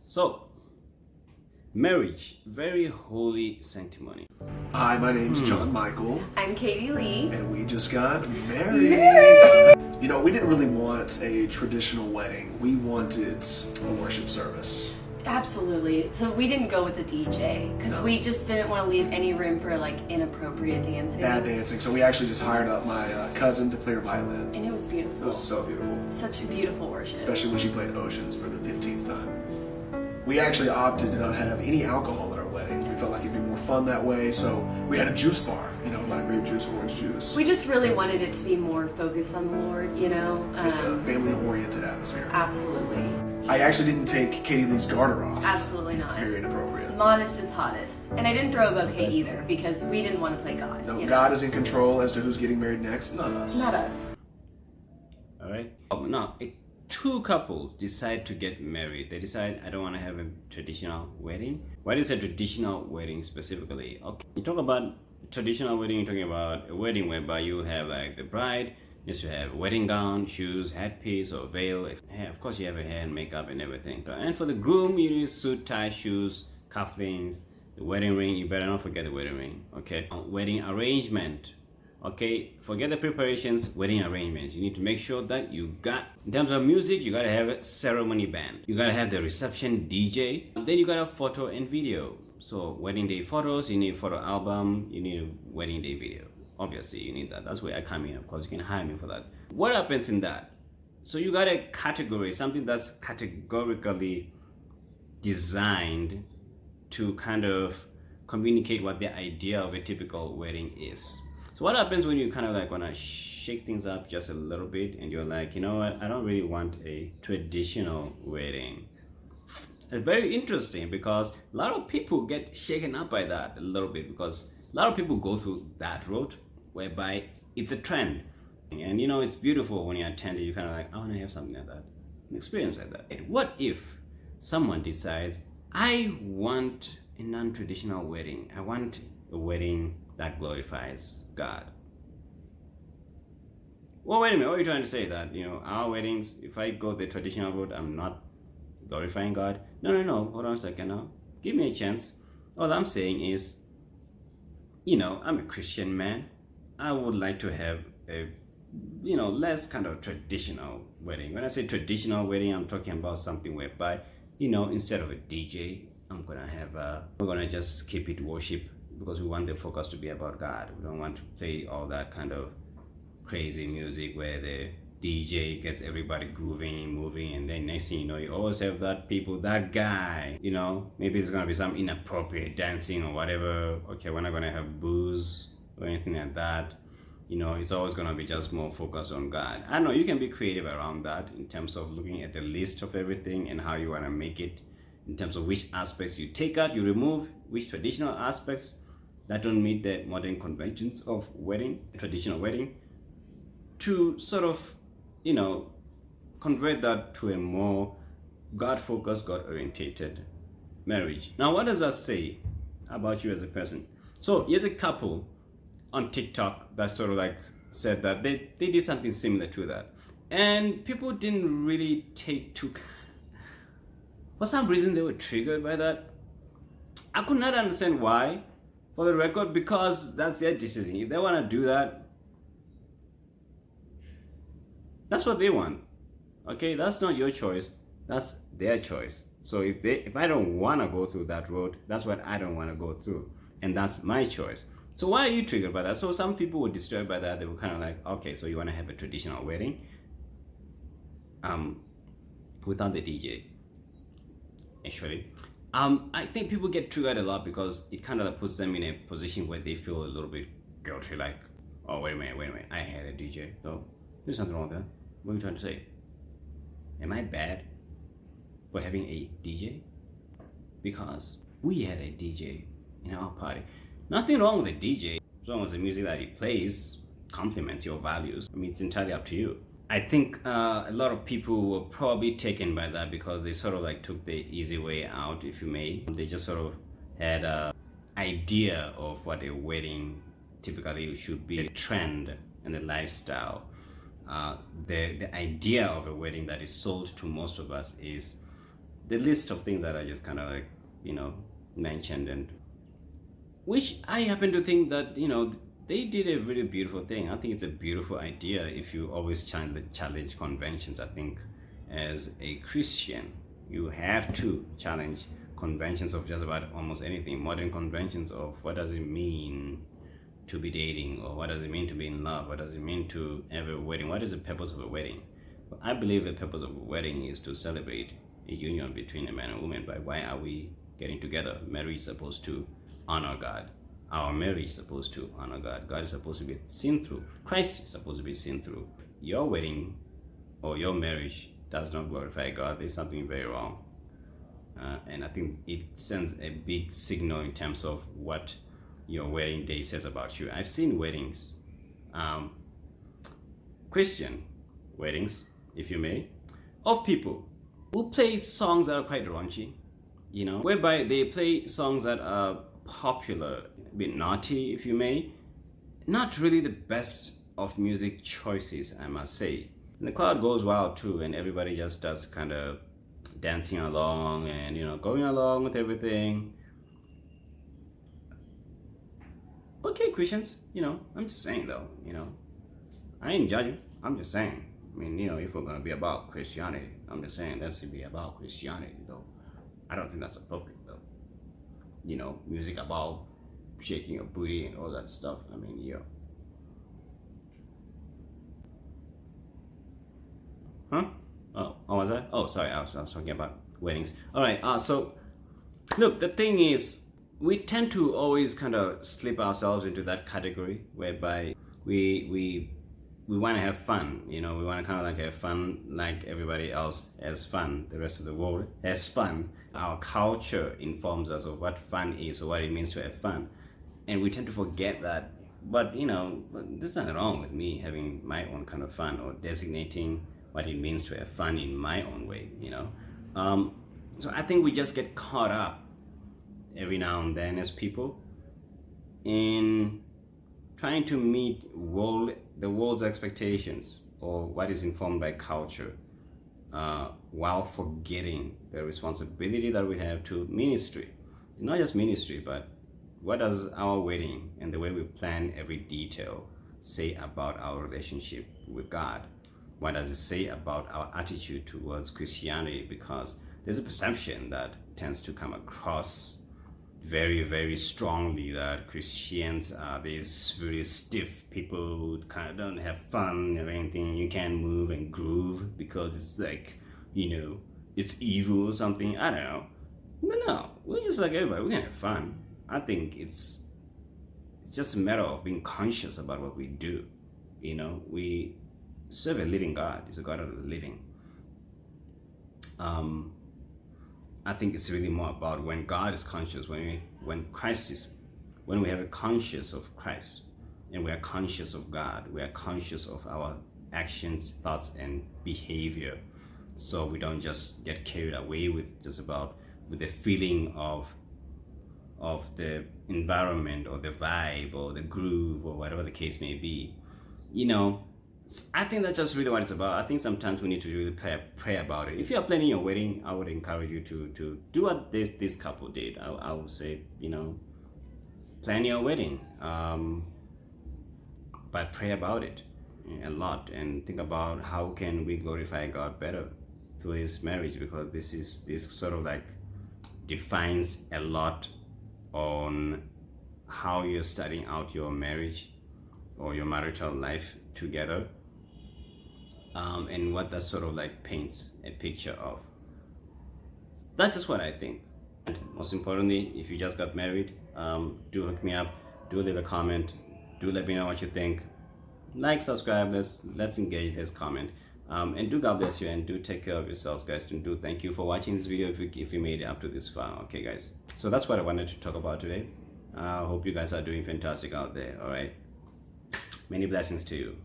So, marriage, very holy ceremony. Hi, my name's John Michael. I'm Katie Lee. And we just got married. You know, we didn't really want a traditional wedding. We wanted a worship service. Absolutely. So we didn't go with the DJ because we just didn't want to leave any room for like inappropriate dancing. Bad dancing. So we actually just hired up my cousin to play her violin. And it was beautiful. It was so beautiful. Such a beautiful worship. Especially when she played Oceans for the 15th time. We actually opted to not have any alcohol at our wedding. We felt like it'd be more fun that way, so we had a juice bar, you know, like grape juice, orange juice. We just really wanted it to be more focused on the Lord, you know. Just a family-oriented atmosphere. Absolutely. I actually didn't take Katie Lee's garter off. Absolutely not. It's very inappropriate. Modest is hottest. And I didn't throw a bouquet either because we didn't want to play God. No, you know? God is in control as to who's getting married next, not us. Not us. All right. Now, two couples decide to get married. They decide, I don't want to have a traditional wedding. Why is a traditional wedding specifically? Okay. You talk about traditional wedding, you're talking about a wedding whereby you have like the bride needs to have a wedding gown, shoes, headpiece or veil. Of course, you have a hair and makeup and everything. And for the groom, you need suit, tie, shoes, cufflinks, the wedding ring. You better not forget the wedding ring. Okay. Wedding arrangement. Okay, forget the preparations, wedding arrangements. You need to make sure that you got, in terms of music, you gotta have a ceremony band. You gotta have the reception DJ. And then you gotta have photo and video. So wedding day photos, you need a photo album, you need a wedding day video. Obviously, you need that. That's where I come in. Of course, you can hire me for that. What happens in that? So you got a category, something that's categorically designed to kind of communicate what the idea of a typical wedding is. So what happens when you kind of like want to shake things up just a little bit and you're like, you know what, I don't really want a traditional wedding. It's very interesting because a lot of people get shaken up by that a little bit because a lot of people go through that road whereby it's a trend. And you know, it's beautiful when you attend it, you're kind of like, I want to have something like that, an experience like that. What if someone decides, I want a non-traditional wedding. I want a wedding that glorifies God. Well, wait a minute, what are you trying to say? That, you know, our weddings, if I go the traditional route, I'm not glorifying God? No, hold on a second now. Give me a chance. All I'm saying is, you know, I'm a Christian man. I would like to have a, you know, less kind of traditional wedding. When I say traditional wedding, I'm talking about something whereby, you know, instead of a DJ, we're gonna just keep it worship because we want the focus to be about God. We don't want to play all that kind of crazy music where the DJ gets everybody grooving, moving, and then next thing you know, you always have that guy, you know, maybe there's gonna be some inappropriate dancing or whatever. Okay, we're not gonna have booze or anything like that. You know, it's always gonna be just more focused on God. I know you can be creative around that in terms of looking at the list of everything and how you wanna make it, in terms of which aspects you take out, you remove, which traditional aspects that don't meet the modern conventions of wedding, traditional wedding, to sort of, you know, convert that to a more God-focused, God-orientated marriage. Now, what does that say about you as a person? So here's a couple on TikTok that sort of like said that they did something similar to that. And people didn't really take to, for some reason they were triggered by that. I could not understand why, for the record, because that's their decision. If they want to do that, that's what they want. Okay, that's not your choice, that's their choice. So if I don't want to go through that road, that's what I don't want to go through, and that's my choice. So why are you triggered by that? So some people were disturbed by that. They were kind of like, okay, so you want to have a traditional wedding without the DJ. Actually, I think people get triggered a lot because it kind of puts them in a position where they feel a little bit guilty, like, oh, wait a minute, I had a DJ. So there's something wrong with that. What are you trying to say? Am I bad for having a DJ? Because we had a DJ in our party. Nothing wrong with a DJ, as long as the music that he plays complements your values. I mean, it's entirely up to you. I think a lot of people were probably taken by that because they sort of like took the easy way out, if you may. They just sort of had an idea of what a wedding typically should be, the trend and the lifestyle. The idea of a wedding that is sold to most of us is the list of things that I just kind of like, mentioned, and which I happen to think that, they did a really beautiful thing. I think it's a beautiful idea if you always challenge conventions. I think as a Christian, you have to challenge conventions of just about almost anything, modern conventions of what does it mean to be dating, or what does it mean to be in love, what does it mean to have a wedding, what is the purpose of a wedding. I believe the purpose of a wedding is to celebrate a union between a man and woman. But why are we getting together? Marriage is supposed to honor God. Our marriage is supposed to honor God. God is supposed to be seen through. Christ is supposed to be seen through. Your wedding or your marriage does not glorify God. There's something very wrong. And I think it sends a big signal in terms of what your wedding day says about you. I've seen weddings, Christian weddings, if you may, of people who play songs that are quite raunchy, whereby they play songs that are popular, a bit naughty, if you may, not really the best of music choices, I must say. And the crowd goes wild too, and everybody just does kind of dancing along and, going along with everything. Okay, Christians, I'm just saying though, I ain't judging, I'm just saying. I mean, if we're going to be about Christianity, I'm just saying, let's be about Christianity, though. I don't think that's appropriate, though. Music about shaking your booty and all that stuff. I mean, yeah. Huh? Oh, was that? Oh, sorry, I was talking about weddings. All right, so, look, the thing is, we tend to always kind of slip ourselves into that category whereby we want to have fun, we want to kind of like have fun like everybody else has fun, the rest of the world has fun. Our culture informs us of what fun is or what it means to have fun. And we tend to forget that, but there's nothing wrong with me having my own kind of fun or designating what it means to have fun in my own way, So I think we just get caught up every now and then as people in trying to meet the world's expectations or what is informed by culture, while forgetting the responsibility that we have to ministry. Not just ministry, but what does our wedding and the way we plan every detail say about our relationship with God? What does it say about our attitude towards Christianity? Because there's a perception that tends to come across very, very strongly that Christians are these really stiff people who kind of don't have fun or anything. You can't move and groove because it's like, it's evil or something. I don't know. But no, we're just like everybody. We can have fun. I think it's just a matter of being conscious about what we do. We serve a living God. He's a God of the living. I think it's really more about when God is conscious, when we have a conscious of Christ, and we are conscious of God, we are conscious of our actions, thoughts, and behavior. So we don't just get carried away with the feeling of the environment or the vibe or the groove or whatever the case may be. I think that's just really what it's about. I think sometimes we need to really pray about it. If you are planning your wedding, I would encourage you to do what this couple did. I would say, plan your wedding, but pray about it a lot and think about how can we glorify God better through this marriage, because this sort of like defines a lot on how you're starting out your marriage or your marital life together. And what that sort of like paints a picture of. That's just what I think. And most importantly, if you just got married, do hook me up, do leave a comment, do let me know what you think. Like, subscribe, let's engage, let's comment. And do God bless you, and do take care of yourselves, guys. And do thank you for watching this video if you made it up to this far. Okay, guys. So that's what I wanted to talk about today. I hope you guys are doing fantastic out there. All right. Many blessings to you.